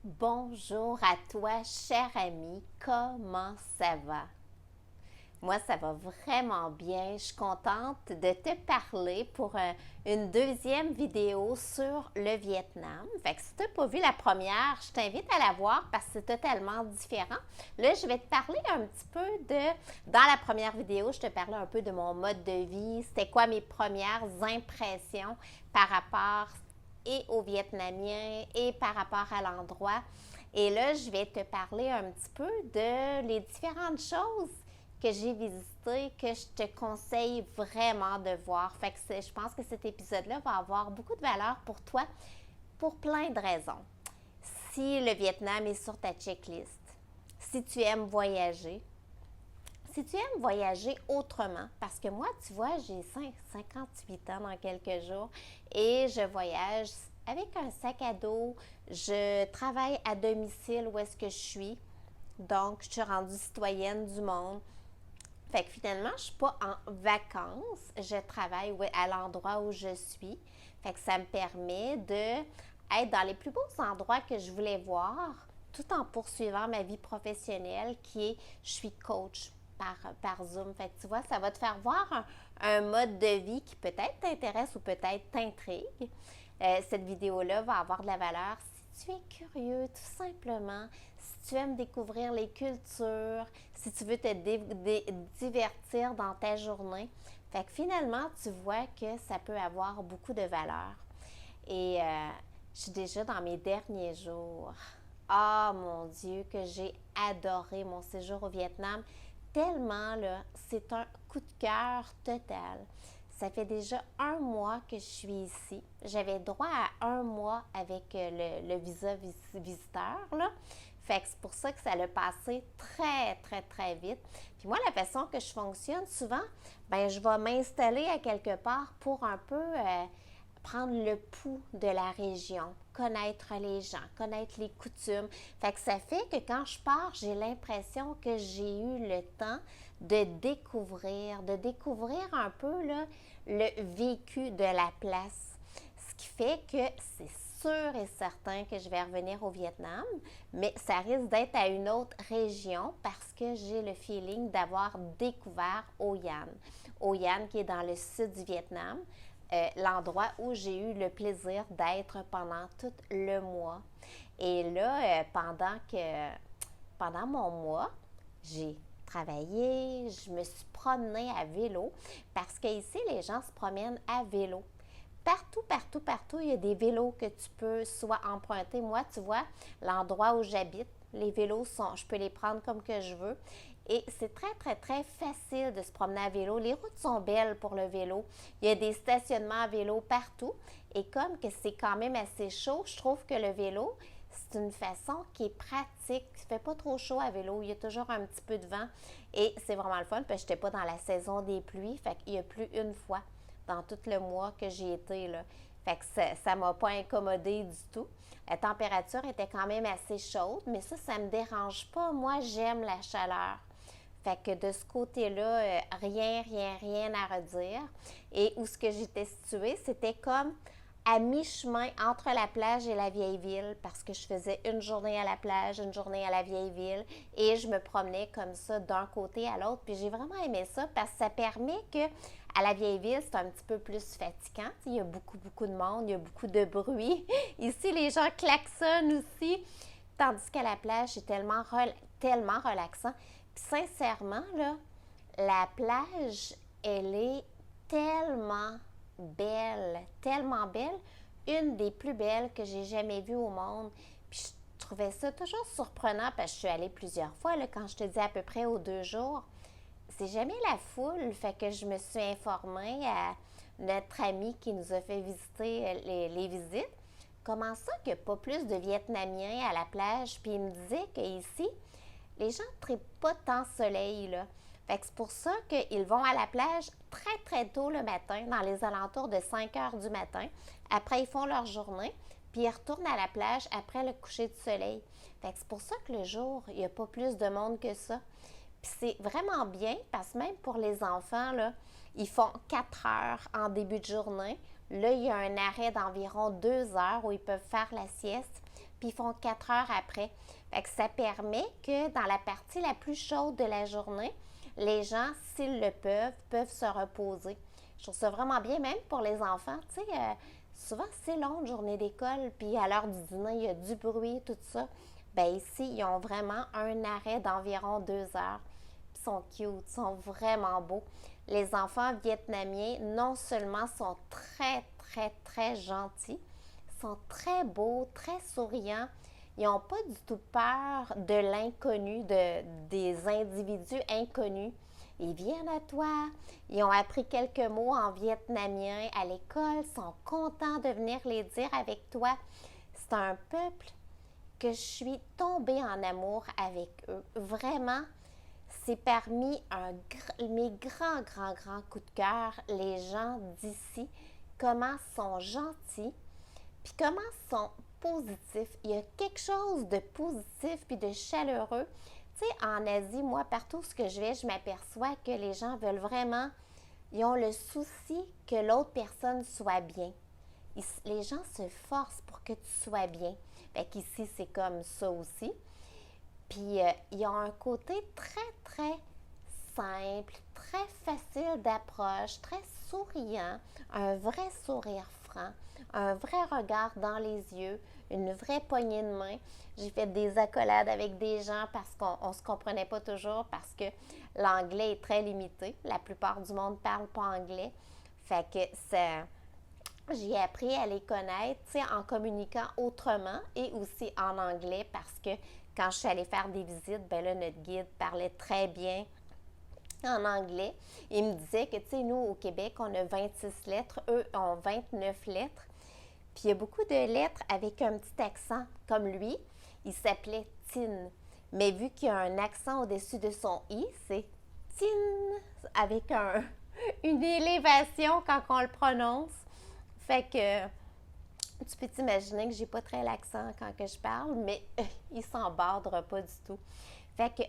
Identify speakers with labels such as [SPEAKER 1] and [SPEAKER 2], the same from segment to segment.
[SPEAKER 1] Bonjour à toi, cher ami, comment ça va? Moi, ça va vraiment bien. Je suis contente de te parler pour une deuxième vidéo sur le Vietnam. Fait que si tu n'as pas vu la première, je t'invite à la voir parce que c'est totalement différent. Là, je vais te parler un petit peu de... Dans la première vidéo, je te parlais un peu de mon mode de vie. C'était quoi mes premières impressions par rapport et aux Vietnamiens et par rapport à l'endroit. Et là, je vais te parler un petit peu de les différentes choses que j'ai visitées, que je te conseille vraiment de voir. Fait que je pense que cet épisode-là va avoir beaucoup de valeur pour toi pour plein de raisons. Si le Vietnam est sur ta checklist, si tu aimes voyager, si tu aimes voyager autrement, parce que moi, tu vois, j'ai 58 ans dans quelques jours et je voyage avec un sac à dos, je travaille à domicile où est-ce que je suis, donc je suis rendue citoyenne du monde. Fait que finalement, je suis pas en vacances, je travaille à l'endroit où je suis. Fait que ça me permet de être dans les plus beaux endroits que je voulais voir, tout en poursuivant ma vie professionnelle qui est, je suis coach par Zoom. Fait que tu vois, ça va te faire voir un mode de vie qui peut-être t'intéresse ou peut-être t'intrigue. Cette vidéo-là va avoir de la valeur si tu es curieux, tout simplement, si tu aimes découvrir les cultures, si tu veux te divertir dans ta journée. Fait que finalement, tu vois que ça peut avoir beaucoup de valeur. Et je suis déjà dans mes derniers jours. Ah, mon Dieu, que j'ai adoré mon séjour au Vietnam. Tellement, là, c'est un coup de cœur total. Ça fait déjà un mois que je suis ici. J'avais droit à un mois avec le visa visiteur, là. Fait que c'est pour ça que ça l'a passé très, très, très vite. Puis moi, la façon que je fonctionne, souvent, ben je vais m'installer à quelque part pour un peu prendre le pouls de la région, connaître les gens, connaître les coutumes. Fait que ça fait que quand je pars, j'ai l'impression que j'ai eu le temps de découvrir un peu là, le vécu de la place. Ce qui fait que c'est sûr et certain que je vais revenir au Vietnam, mais ça risque d'être à une autre région parce que j'ai le feeling d'avoir découvert Hoi An. Hoi An qui est dans le sud du Vietnam, l'endroit où j'ai eu le plaisir d'être pendant tout le mois. Et là, pendant mon mois, j'ai travaillé, je me suis promenée à vélo parce qu'ici, les gens se promènent à vélo. Partout, partout, partout, il y a des vélos que tu peux soit emprunter. Moi, tu vois, l'endroit où j'habite, les vélos sont, je peux les prendre comme que je veux. Et c'est très, très, très facile de se promener à vélo. Les routes sont belles pour le vélo. Il y a des stationnements à vélo partout. Et comme que c'est quand même assez chaud, je trouve que le vélo, c'est une façon qui est pratique. Il ne fait pas trop chaud à vélo. Il y a toujours un petit peu de vent. Et c'est vraiment le fun parce que je n'étais pas dans la saison des pluies. Fait qu'il y a plu une fois dans tout le mois que j'y étais, là. Fait que ça m'a pas incommodée du tout. La température était quand même assez chaude, mais ça me dérange pas. Moi, j'aime la chaleur. Fait que de ce côté-là, rien, rien, rien à redire. Et où ce que j'étais située, c'était comme à mi-chemin entre la plage et la vieille ville parce que je faisais une journée à la plage, une journée à la vieille ville et je me promenais comme ça d'un côté à l'autre. Puis j'ai vraiment aimé ça parce que ça permet que à la vieille ville, c'est un petit peu plus fatigant. Il y a beaucoup, beaucoup de monde, il y a beaucoup de bruit. Ici, les gens klaxonnent aussi. Tandis qu'à la plage, c'est tellement relaxant. Puis sincèrement, là, la plage, elle est tellement tellement belle, une des plus belles que j'ai jamais vues au monde. Puis je trouvais ça toujours surprenant parce que je suis allée plusieurs fois, là, quand je te dis à peu près aux 2 jours. C'est jamais la foule, fait que je me suis informée à notre ami qui nous a fait visiter les visites. Comment ça qu'il n'y a pas plus de Vietnamiens à la plage? Puis il me disait qu'ici, les gens ne trippent pas tant soleil, là. Fait que c'est pour ça qu'ils vont à la plage très, très tôt le matin, dans les alentours de 5 heures du matin. Après, ils font leur journée, puis ils retournent à la plage après le coucher du soleil. Fait que c'est pour ça que le jour, il n'y a pas plus de monde que ça. Puis c'est vraiment bien parce que même pour les enfants, là, ils font 4 heures en début de journée. Là, il y a un arrêt d'environ 2 heures où ils peuvent faire la sieste. puis ils font 4 heures après. Fait que ça permet que dans la partie la plus chaude de la journée, les gens, s'ils le peuvent se reposer. Je trouve ça vraiment bien, même pour les enfants. Tu sais, souvent, c'est long, une journée d'école, puis à l'heure du dîner, il y a du bruit, tout ça. Bien, ici, ils ont vraiment un arrêt d'environ 2 heures. Ils sont cute, ils sont vraiment beaux. Les enfants vietnamiens, non seulement sont très, très, très gentils, sont très beaux, très souriants. Ils n'ont pas du tout peur de l'inconnu, des individus inconnus. Ils viennent à toi, ils ont appris quelques mots en vietnamien à l'école, sont contents de venir les dire avec toi. C'est un peuple que je suis tombée en amour avec eux. Vraiment, c'est parmi mes grands, grands, grands coups de cœur, les gens d'ici, comment sont gentils, puis comment sont positifs. Il y a quelque chose de positif puis de chaleureux. Tu sais, en Asie, moi, partout où je vais, je m'aperçois que les gens veulent vraiment, ils ont le souci que l'autre personne soit bien. Les gens se forcent pour que tu sois bien. Fait qu'ici, c'est comme ça aussi. Puis, ils ont un côté très, très simple, très facile d'approche, très souriant, un vrai sourire franc, un vrai regard dans les yeux, une vraie poignée de main. J'ai fait des accolades avec des gens parce qu'on ne se comprenait pas toujours parce que l'anglais est très limité. La plupart du monde ne parle pas anglais. Fait que j'ai appris à les connaître, tu sais, en communiquant autrement et aussi en anglais parce que quand je suis allée faire des visites, ben là, notre guide parlait très bien en anglais. Il me disait que, tu sais, nous, au Québec, on a 26 lettres, eux ont 29 lettres. Puis il y a beaucoup de lettres avec un petit accent. Comme lui, il s'appelait Tin. Mais vu qu'il y a un accent au-dessus de son I, c'est Tin, avec une élévation quand on le prononce. Fait que tu peux t'imaginer que j'ai pas très l'accent quand que je parle, mais il s'en bordera pas du tout. Fait que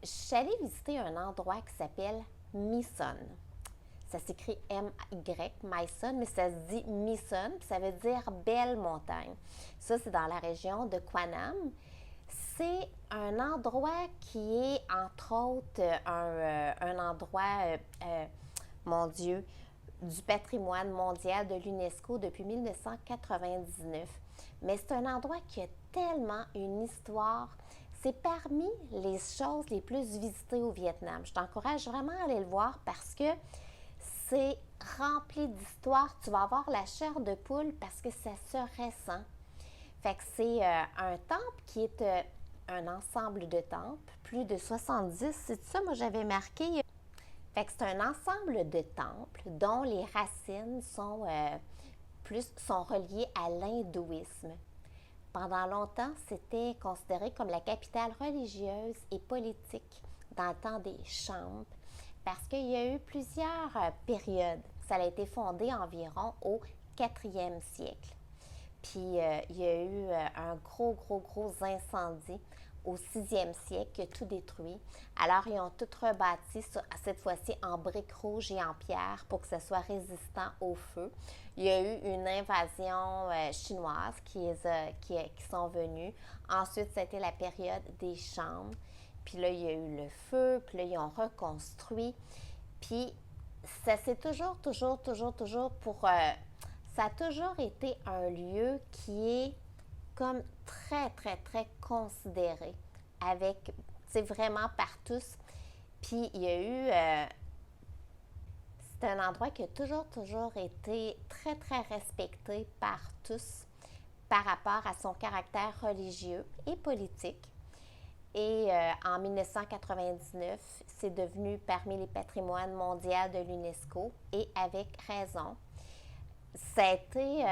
[SPEAKER 1] je suis allée visiter un endroit qui s'appelle Myson. Ça s'écrit M-Y, Myson, mais ça se dit Myson, puis ça veut dire belle montagne. Ça, c'est dans la région de Quang. C'est un endroit qui est, entre autres, un endroit, mon Dieu, du patrimoine mondial de l'UNESCO depuis 1999. Mais c'est un endroit qui a tellement une histoire. C'est parmi les choses les plus visitées au Vietnam. Je t'encourage vraiment à aller le voir parce que c'est rempli d'histoires. Tu vas avoir la chair de poule parce que ça se ressent. Fait que c'est un temple qui est un ensemble de temples, plus de 70, c'est ça, moi j'avais marqué. Fait que c'est un ensemble de temples dont les racines sont reliées à l'hindouisme. Pendant longtemps, c'était considéré comme la capitale religieuse et politique dans le temps des Chambres, parce qu'il y a eu plusieurs périodes. Ça a été fondé environ au 4e siècle. Puis il y a eu un gros, gros, gros incendie au 6e siècle qui a tout détruit. Alors, ils ont tout rebâti, cette fois-ci en briques rouges et en pierre pour que ce soit résistant au feu. Il y a eu une invasion chinoise qui sont venus. Ensuite, c'était la période des Chambres. Puis là, il y a eu le feu, puis là, ils ont reconstruit. Puis, ça s'est toujours ça a toujours été un lieu qui est comme très, très, très considéré avec, c'est vraiment par tous. Puis il y a eu, c'est un endroit qui a toujours été très, très respecté par tous par rapport à son caractère religieux et politique. Et en 1999, c'est devenu parmi les patrimoines mondiaux de l'UNESCO et avec raison. Ça a été,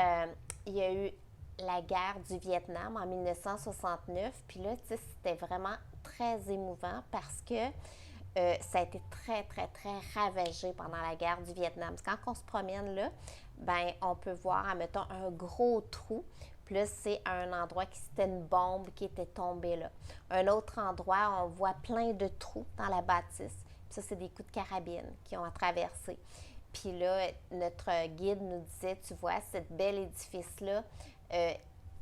[SPEAKER 1] il y a eu la guerre du Vietnam en 1969, puis là, tu sais, c'était vraiment très émouvant parce que ça a été très, très, très ravagé pendant la guerre du Vietnam. Quand on se promène là, ben on peut voir, admettons, un gros trou. Puis là, c'est un endroit qui c'était une bombe qui était tombée là. Un autre endroit, on voit plein de trous dans la bâtisse. Puis ça, c'est des coups de carabine qui ont traversé. Puis là, notre guide nous disait, tu vois, cette belle édifice-là,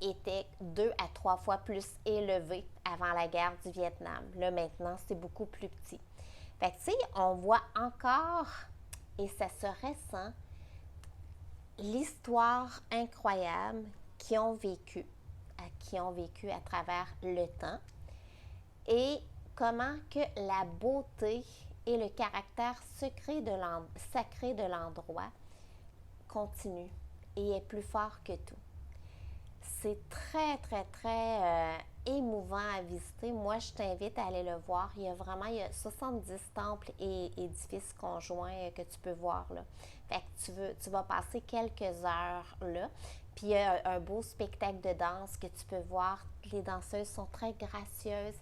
[SPEAKER 1] était 2 à 3 fois plus élevé avant la guerre du Vietnam. Là, maintenant, c'est beaucoup plus petit. Fait que, tu sais, on voit encore, et ça se ressent, l'histoire incroyable qui ont vécu à travers le temps et comment que la beauté et le caractère sacré de l'endroit continue et est plus fort que tout. C'est très, très, très émouvant à visiter. Moi, je t'invite à aller le voir. Il y a 70 temples et édifices conjoints que tu peux voir là. Fait que tu vas passer quelques heures là. Puis il y a un beau spectacle de danse que tu peux voir. Les danseuses sont très gracieuses.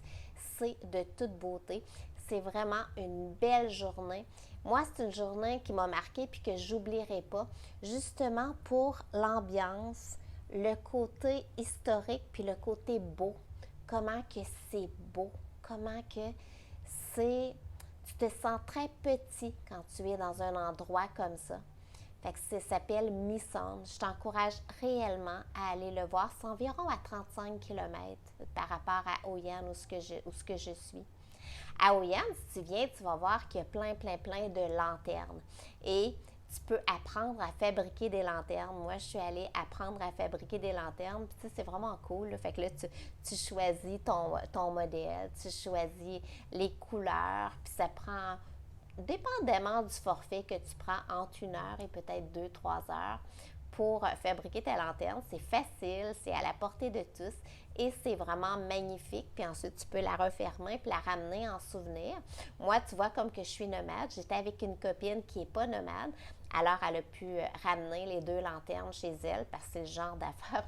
[SPEAKER 1] C'est de toute beauté. C'est vraiment une belle journée. Moi, c'est une journée qui m'a marquée puis que j'oublierai pas, justement pour l'ambiance, le côté historique puis le côté beau. Comment que c'est beau, comment que tu te sens très petit quand tu es dans un endroit comme ça. Fait que ça s'appelle Mison. Je t'encourage réellement à aller le voir. C'est environ à 35 km par rapport à Hoi An où ce que je suis. À Hoi An, si tu viens, tu vas voir qu'il y a plein de lanternes. Et tu peux apprendre à fabriquer des lanternes. Moi, je suis allée apprendre à fabriquer des lanternes. Puis, tu sais, c'est vraiment cool. Là. Fait que là, tu choisis ton modèle, tu choisis les couleurs. Puis, ça prend, dépendamment du forfait que tu prends, entre 1 heure et peut-être 2, 3 heures pour fabriquer ta lanterne. C'est facile, c'est à la portée de tous et c'est vraiment magnifique. Puis ensuite, tu peux la refermer puis la ramener en souvenir. Moi, tu vois, comme que je suis nomade, j'étais avec une copine qui n'est pas nomade. Alors, elle a pu ramener les 2 lanternes chez elle parce que c'est le genre d'affaires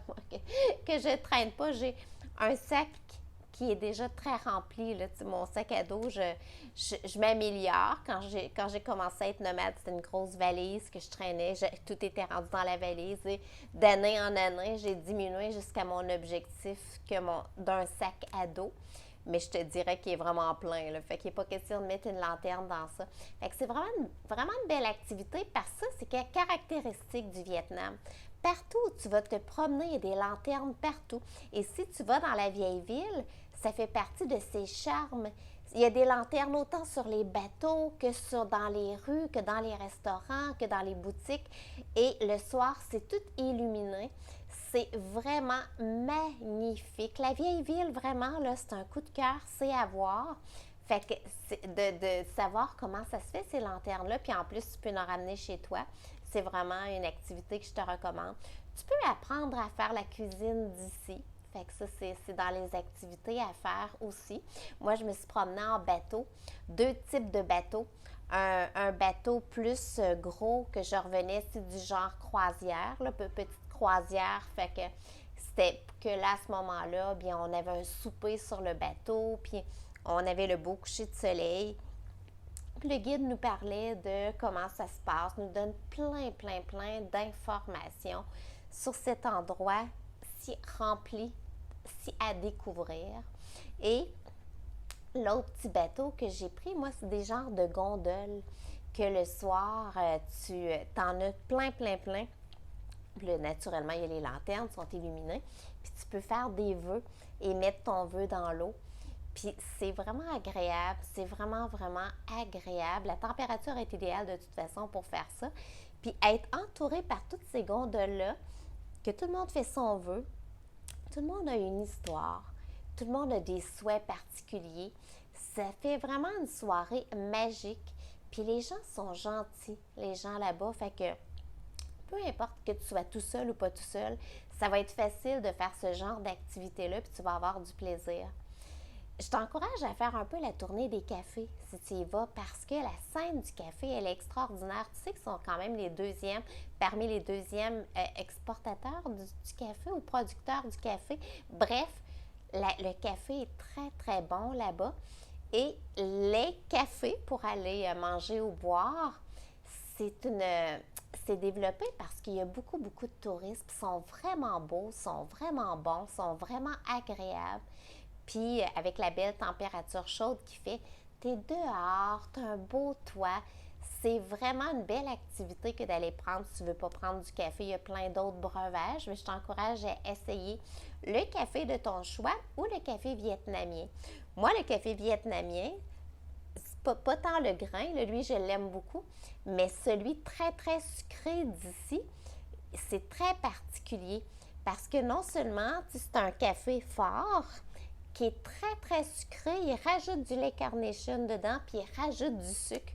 [SPEAKER 1] que je ne traîne pas. J'ai un sac qui est déjà très rempli. Là. Mon sac à dos, je m'améliore. Quand j'ai commencé à être nomade, c'était une grosse valise que je traînais. Tout était rendu dans la valise. Et d'année en année, j'ai diminué jusqu'à mon objectif d'un sac à dos. Mais je te dirais qu'il est vraiment plein. Là. Fait qu'il n'est pas question de mettre une lanterne dans ça. Fait que c'est vraiment une belle activité parce que ça, c'est caractéristique du Vietnam. Partout où tu vas te promener, il y a des lanternes partout. Et si tu vas dans la vieille ville, ça fait partie de ses charmes. Il y a des lanternes autant sur les bateaux que dans les rues, que dans les restaurants, que dans les boutiques. Et le soir, c'est tout illuminé. C'est vraiment magnifique. La vieille ville, vraiment, là, c'est un coup de cœur, c'est à voir. Fait que de savoir comment ça se fait, ces lanternes-là, puis en plus, tu peux en ramener chez toi. C'est vraiment une activité que je te recommande. Tu peux apprendre à faire la cuisine d'ici. Fait que ça, c'est dans les activités à faire aussi. Moi, je me suis promenée en bateau. 2 types de bateaux. Un bateau plus gros que je revenais, c'est du genre croisière, là, petite croisière. Fait que c'était que là, à ce moment-là, bien, on avait un souper sur le bateau, puis on avait le beau coucher de soleil. Puis le guide nous parlait de comment ça se passe, nous donne plein d'informations sur cet endroit si rempli, si à découvrir. Et l'autre petit bateau que j'ai pris, moi, c'est des genres de gondoles que le soir, tu t'en as plein. Puis là, naturellement, il y a les lanternes qui sont illuminées. Puis tu peux faire des vœux et mettre ton vœu dans l'eau. Puis c'est vraiment agréable, c'est vraiment agréable. La température est idéale de toute façon pour faire ça. Puis être entouré par toutes ces gondoles-là, que tout le monde fait son vœu, tout le monde a une histoire, tout le monde a des souhaits particuliers. Ça fait vraiment une soirée magique. Puis les gens sont gentils, les gens là-bas. Fait que peu importe que tu sois tout seul ou pas tout seul, ça va être facile de faire ce genre d'activité-là, puis tu vas avoir du plaisir. Je t'encourage à faire un peu la tournée des cafés si tu y vas parce que la scène du café, elle est extraordinaire. Tu sais qu'ils sont quand même parmi les deuxièmes exportateurs du café ou producteurs du café. Bref, le café est très bon là-bas. Et les cafés pour aller manger ou boire, c'est développé parce qu'il y a beaucoup de touristes qui sont vraiment beaux, sont vraiment bons, sont vraiment agréables. Puis avec la belle température chaude qu'il fait, t'es dehors, t'as un beau toit, c'est vraiment une belle activité que d'aller prendre si tu ne veux pas prendre du café. Il y a plein d'autres breuvages, mais je t'encourage à essayer le café de ton choix ou le café vietnamien. Moi, le café vietnamien, c'est pas tant le grain, là, lui je l'aime beaucoup, mais celui très très sucré d'ici, c'est très particulier parce que non seulement c'est un café fort qui est très très sucré, il rajoute du lait carnation dedans puis il rajoute du sucre.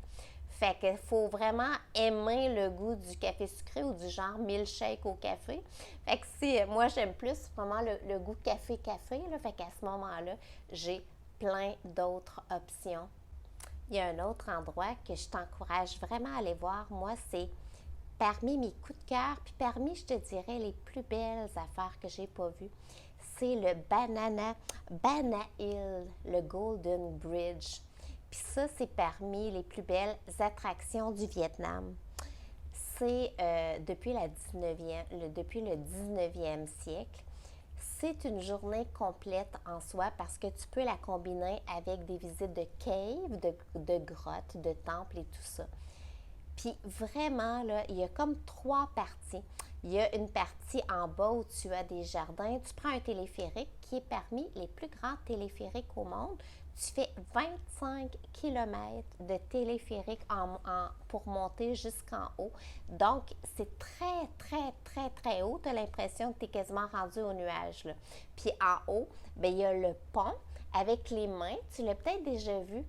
[SPEAKER 1] Fait qu'il faut vraiment aimer le goût du café sucré ou du genre milkshake au café. Fait que si moi j'aime plus vraiment le goût café-café, là, fait qu'à ce moment-là, j'ai plein d'autres options. Il y a un autre endroit que je t'encourage vraiment à aller voir. Moi, c'est parmi mes coups de cœur, puis parmi, je te dirais, les plus belles affaires que j'ai pas vues. C'est le Bana Hill, le Golden Bridge. Puis ça, c'est parmi les plus belles attractions du Vietnam. C'est depuis le 19e siècle. C'est une journée complète en soi parce que tu peux la combiner avec des visites de caves, de grottes, de temples et tout ça. Puis vraiment, là, il y a comme 3 parties. Il y a une partie en bas où tu as des jardins. Tu prends un téléphérique qui est parmi les plus grands téléphériques au monde. Tu fais 25 km de téléphérique pour monter jusqu'en haut. Donc, c'est très, très, très, très haut. Tu as l'impression que tu es quasiment rendu au nuage, là. Puis en haut, bien, il y a le pont avec les mains. Tu l'as peut-être déjà vu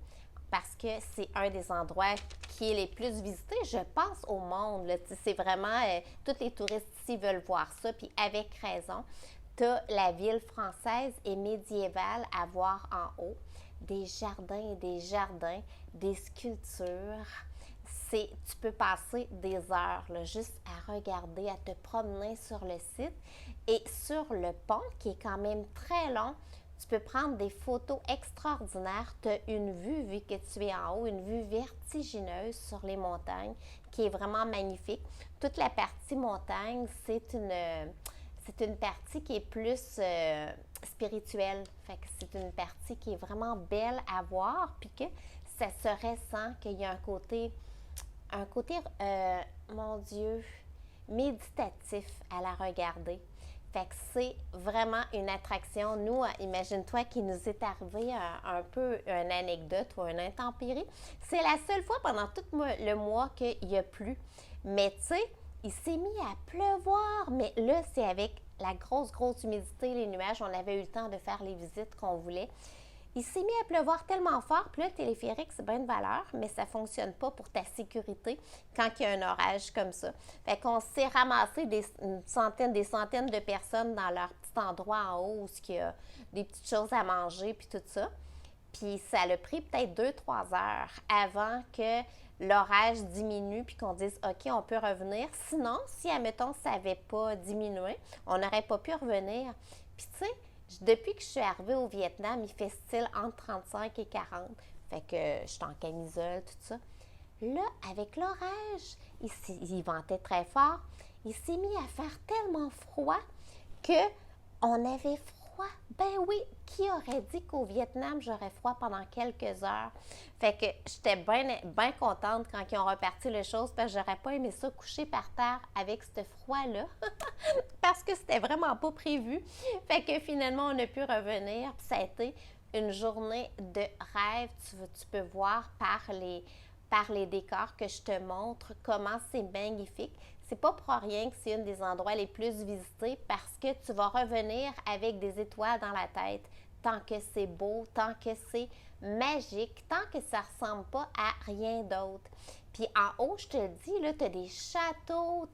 [SPEAKER 1] parce que c'est un des endroits qui est les plus visités, je pense, au monde. C'est vraiment, tous les touristes ici veulent voir ça, puis avec raison. Tu as la ville française et médiévale à voir en haut. Des jardins et des jardins, des sculptures. Tu peux passer des heures là, juste à regarder, à te promener sur le site. Et sur le pont, qui est quand même très long, tu peux prendre des photos extraordinaires. Tu as une vue, vu que tu es en haut, une vue vertigineuse sur les montagnes qui est vraiment magnifique. Toute la partie montagne, c'est une partie qui est plus spirituelle. Fait que c'est une partie qui est vraiment belle à voir, puis que ça se ressent qu'il y a un côté, mon Dieu, méditatif à la regarder. Fait que c'est vraiment une attraction. Nous, imagine-toi qu'il nous est arrivé un peu une anecdote ou un intempérie. C'est la seule fois pendant tout le mois qu'il y a plu. Mais tu sais, il s'est mis à pleuvoir. Mais là, c'est avec la grosse humidité, les nuages. On avait eu le temps de faire les visites qu'on voulait. Il s'est mis à pleuvoir tellement fort, puis là, le téléphérique, c'est bien de valeur, mais ça ne fonctionne pas pour ta sécurité quand il y a un orage comme ça. Fait qu'on s'est ramassé des centaines de personnes dans leur petit endroit en haut où il y a des petites choses à manger, puis tout ça. Puis ça a pris peut-être 2-3 heures avant que l'orage diminue, puis qu'on dise, OK, on peut revenir. Sinon, si, admettons, ça n'avait pas diminué, on n'aurait pas pu revenir. Puis tu sais, depuis que je suis arrivée au Vietnam, il fait style entre 35 et 40. Fait que je suis en camisole, tout ça. Là, avec l'orage, il ventait très fort. Il s'est mis à faire tellement froid qu'on avait froid. Ben oui, qui aurait dit qu'au Vietnam, j'aurais froid pendant quelques heures? Fait que j'étais bien contente quand ils ont reparti les choses parce que j'aurais pas aimé ça coucher par terre avec ce froid-là parce que c'était vraiment pas prévu. Fait que finalement, on a pu revenir. Puis ça a été une journée de rêve. Tu peux voir par les décors que je te montre comment c'est magnifique. C'est pas pour rien que c'est un des endroits les plus visités parce que tu vas revenir avec des étoiles dans la tête tant que c'est beau, tant que c'est magique, tant que ça ressemble pas à rien d'autre. Puis en haut, je te dis, là, tu as des châteaux,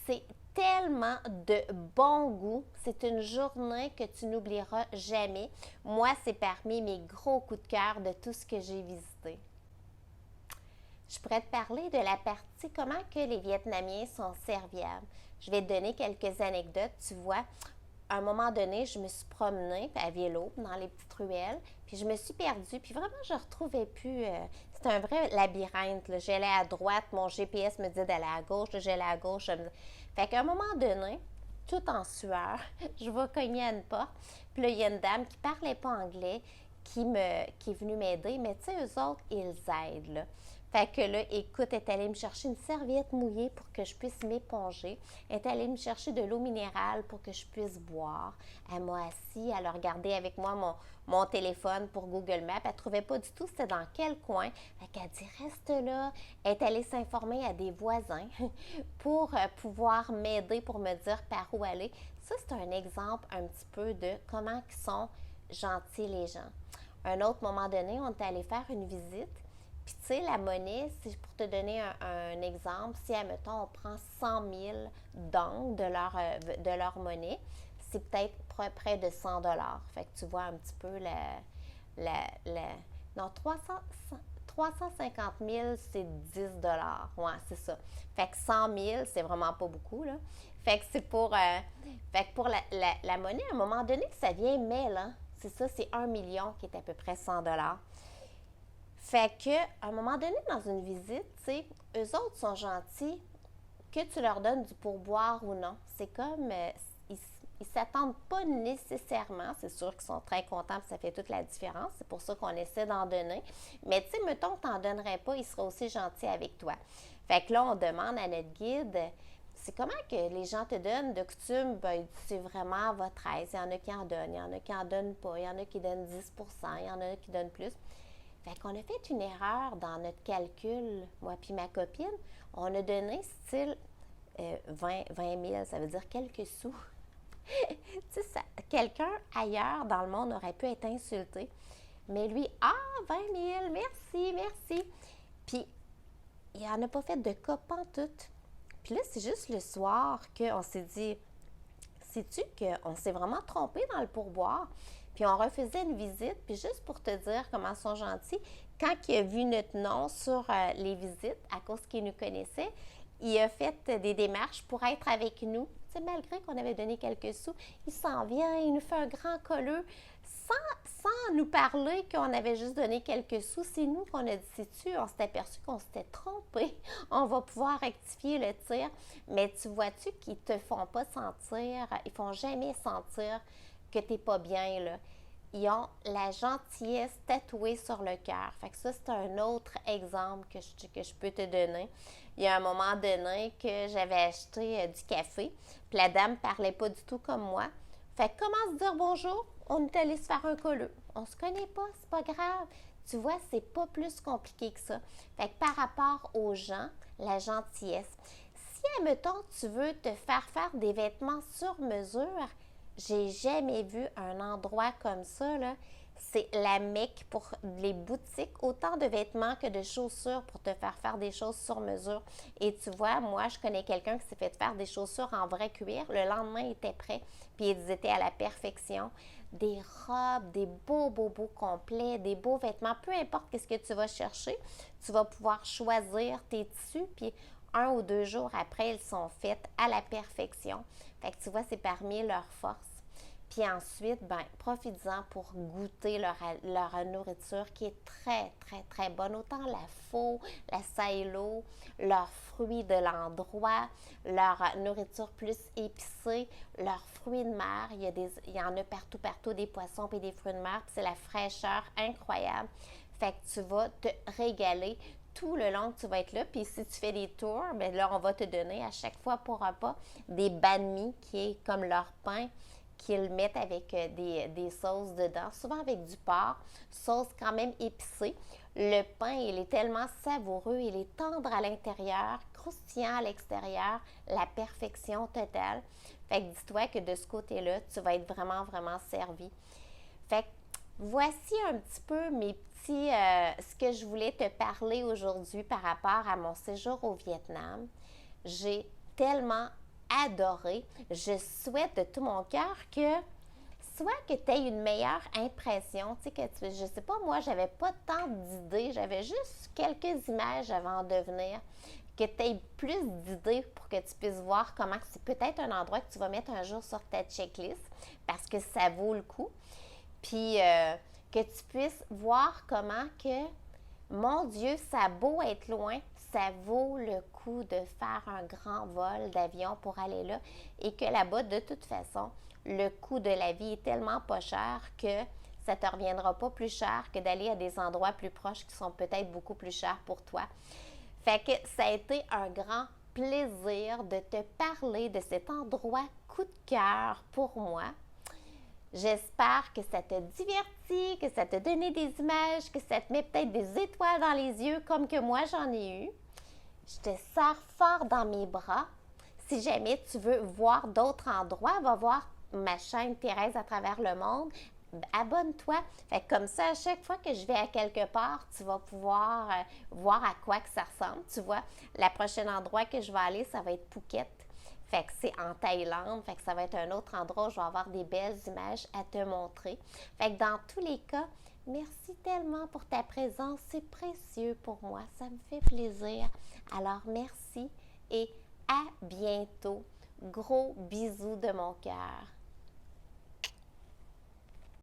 [SPEAKER 1] c'est tellement de bon goût. C'est une journée que tu n'oublieras jamais. Moi, c'est parmi mes gros coups de cœur de tout ce que j'ai visité. Je pourrais te parler de la partie comment que les Vietnamiens sont serviables. Je vais te donner quelques anecdotes. Tu vois, à un moment donné, je me suis promenée à vélo dans les petites ruelles, puis je me suis perdue, puis vraiment, je ne retrouvais plus. C'était un vrai labyrinthe, là. J'allais à droite, mon GPS me disait d'aller à gauche, là, j'allais à gauche. Fait qu'à un moment donné, tout en sueur, je vais cogner à une porte, puis là, il y a une dame qui ne parlait pas anglais, qui est venue m'aider, mais tu sais, eux autres, ils aident, là. Fait que là, écoute, elle est allée me chercher une serviette mouillée pour que je puisse m'éponger. Elle est allée me chercher de l'eau minérale pour que je puisse boire. Elle m'a assis, elle a regardé avec moi mon téléphone pour Google Maps. Elle ne trouvait pas du tout c'était dans quel coin. Fait qu'elle dit, reste là. Elle est allée s'informer à des voisins pour pouvoir m'aider, pour me dire par où aller. Ça, c'est un exemple un petit peu de comment ils sont gentils les gens. À un autre moment donné, on est allé faire une visite. Puis, tu sais, la monnaie, c'est pour te donner un exemple, si, admettons, on prend 100 000 dong de leur monnaie, c'est peut-être près de 100 $. Fait que tu vois un petit peu non, 350 000, c'est 10 $. Ouais, c'est ça. Fait que 100 000, c'est vraiment pas beaucoup, là. Fait que c'est pour... fait que pour la monnaie, à un moment donné, ça vient mêle, hein. C'est ça, c'est 1 million qui est à peu près 100 $. Fait que, à un moment donné, dans une visite, tu sais, eux autres sont gentils, que tu leur donnes du pourboire ou non. C'est comme, ils s'attendent pas nécessairement. C'est sûr qu'ils sont très contents, puis ça fait toute la différence. C'est pour ça qu'on essaie d'en donner. Mais tu sais, mettons que tu n'en donnerais pas, ils seraient aussi gentils avec toi. Fait que là, on demande à notre guide, c'est comment que les gens te donnent de coutume, ben, c'est vraiment à votre aise. Il y en a qui en donnent, il y en a qui en donnent pas, il y en a qui donnent 10%, il y en a qui donnent plus. Fait qu'on a fait une erreur dans notre calcul, moi puis ma copine. On a donné style 20 000, ça veut dire quelques sous. Tu sais, quelqu'un ailleurs dans le monde aurait pu être insulté. Mais lui, 20 000, merci, merci. Puis, il n'en a pas fait de cas pantoute. Puis là, c'est juste le soir qu'on s'est dit, sais-tu qu'on s'est vraiment trompé dans le pourboire? Puis on refaisait une visite, puis juste pour te dire comment ils sont gentils, quand il a vu notre nom sur les visites, à cause qu'il nous connaissait, il a fait des démarches pour être avec nous. Tu sais, malgré qu'on avait donné quelques sous, il s'en vient, il nous fait un grand colleux, sans nous parler qu'on avait juste donné quelques sous. C'est nous qu'on a dit, sais-tu, on s'est aperçu qu'on s'était trompé. On va pouvoir rectifier le tir. Mais tu vois-tu qu'ils te font pas sentir, ils font jamais sentir que t'es pas bien, là. Ils ont la gentillesse tatouée sur le cœur. Fait que ça, c'est un autre exemple que je peux te donner. Il y a un moment donné que j'avais acheté du café, puis la dame parlait pas du tout comme moi. Fait que comment se dire bonjour? On est allé se faire un colleux. On se connaît pas, c'est pas grave. Tu vois, c'est pas plus compliqué que ça. Fait que par rapport aux gens, la gentillesse. Si, admettons, tu veux te faire des vêtements sur mesure, j'ai jamais vu un endroit comme ça, là. C'est la mecque pour les boutiques, autant de vêtements que de chaussures pour te faire des choses sur mesure. Et tu vois, moi, je connais quelqu'un qui s'est fait faire des chaussures en vrai cuir. Le lendemain, ils étaient prêts, puis ils étaient à la perfection. Des robes, des beaux complets, des beaux vêtements. Peu importe ce que tu vas chercher, tu vas pouvoir choisir tes tissus, puis 1 ou 2 jours après, ils sont faits à la perfection. Fait que tu vois, c'est parmi leurs forces. Puis ensuite, profites-en pour goûter leur nourriture qui est très bonne. Autant la faux, la saïlo, leurs fruits de l'endroit, leur nourriture plus épicée, leurs fruits de mer. Il y en a partout, des poissons et des fruits de mer. Puis c'est la fraîcheur incroyable. Fait que tu vas te régaler tout le long que tu vas être là. Puis si tu fais des tours, bien là, on va te donner à chaque fois pour repas des banh mi qui est comme leur pain qu'ils mettent avec des sauces dedans, souvent avec du porc, sauce quand même épicée. Le pain, il est tellement savoureux, il est tendre à l'intérieur, croustillant à l'extérieur, la perfection totale. Fait que dis-toi que de ce côté-là, tu vas être vraiment servi. Fait que voici un petit peu mes petits, ce que je voulais te parler aujourd'hui par rapport à mon séjour au Vietnam. J'ai tellement adoré. Je souhaite de tout mon cœur que soit que tu aies une meilleure impression, tu sais, je sais pas, moi, j'avais pas tant d'idées, j'avais juste quelques images avant de venir, que tu aies plus d'idées pour que tu puisses voir comment c'est peut-être un endroit que tu vas mettre un jour sur ta checklist, parce que ça vaut le coup. Puis que tu puisses voir comment que, mon Dieu, ça a beau être loin, ça vaut le coup de faire un grand vol d'avion pour aller là et que là-bas, de toute façon, le coût de la vie est tellement pas cher que ça ne te reviendra pas plus cher que d'aller à des endroits plus proches qui sont peut-être beaucoup plus chers pour toi. Fait que ça a été un grand plaisir de te parler de cet endroit coup de cœur pour moi. J'espère que ça te divertit, que ça te donne des images, que ça te met peut-être des étoiles dans les yeux comme que moi j'en ai eu. Je te serre fort dans mes bras. Si jamais tu veux voir d'autres endroits, va voir ma chaîne Thérèse à travers le monde. Abonne-toi. Fait que comme ça, à chaque fois que je vais à quelque part, tu vas pouvoir voir à quoi que ça ressemble. Tu vois, le prochain endroit que je vais aller, ça va être Phuket. Fait que c'est en Thaïlande. Fait que ça va être un autre endroit où je vais avoir des belles images à te montrer. Fait que dans tous les cas, merci tellement pour ta présence. C'est précieux pour moi. Ça me fait plaisir. Alors, merci et à bientôt. Gros bisous de mon cœur.